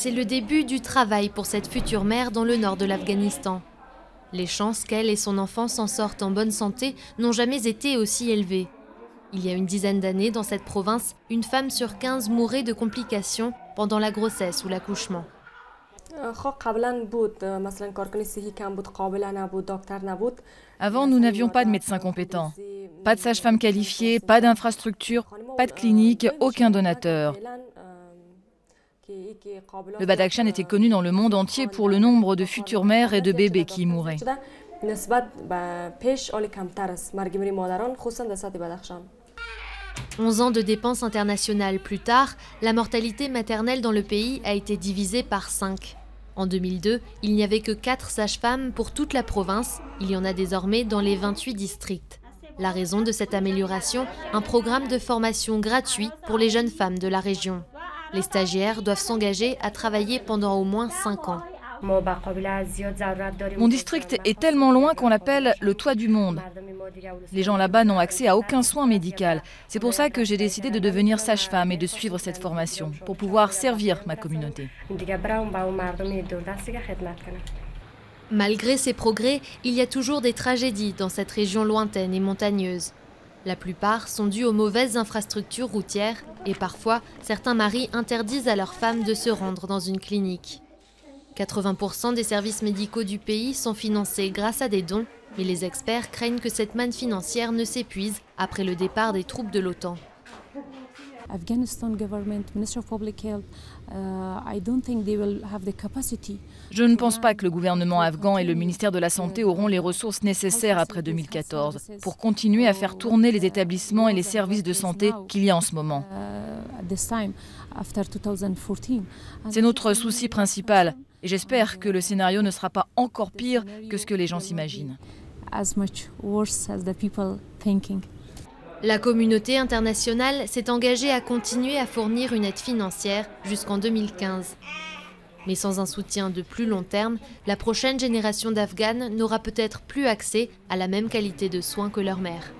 C'est le début du travail pour cette future mère dans le nord de l'Afghanistan. Les chances qu'elle et son enfant s'en sortent en bonne santé n'ont jamais été aussi élevées. Il y a une dizaine d'années, dans cette province, une femme sur 15 mourait de complications pendant la grossesse ou l'accouchement. Avant, nous n'avions pas de médecins compétents, pas de sage-femme qualifiée, pas d'infrastructure, pas de clinique, aucun donateur. Le Badakhshan était connu dans le monde entier pour le nombre de futures mères et de bébés qui y mouraient. 11 ans de dépenses internationales plus tard, la mortalité maternelle dans le pays a été divisée par 5. En 2002, il n'y avait que 4 sages-femmes pour toute la province. Il y en a désormais dans les 28 districts. La raison de cette amélioration, un programme de formation gratuit pour les jeunes femmes de la région. Les stagiaires doivent s'engager à travailler pendant au moins 5 ans. Mon district est tellement loin qu'on l'appelle le toit du monde. Les gens là-bas n'ont accès à aucun soin médical. C'est pour ça que j'ai décidé de devenir sage-femme et de suivre cette formation, pour pouvoir servir ma communauté. Malgré ces progrès, il y a toujours des tragédies dans cette région lointaine et montagneuse. La plupart sont dues aux mauvaises infrastructures routières et parfois, certains maris interdisent à leurs femmes de se rendre dans une clinique. 80% des services médicaux du pays sont financés grâce à des dons, mais les experts craignent que cette manne financière ne s'épuise après le départ des troupes de l'OTAN. Je ne pense pas que le gouvernement afghan et le ministère de la Santé auront les ressources nécessaires après 2014 pour continuer à faire tourner les établissements et les services de santé qu'il y a en ce moment. C'est notre souci principal et j'espère que le scénario ne sera pas encore pire que ce que les gens s'imaginent. La communauté internationale s'est engagée à continuer à fournir une aide financière jusqu'en 2015. Mais sans un soutien de plus long terme, la prochaine génération d'Afghanes n'aura peut-être plus accès à la même qualité de soins que leur mère.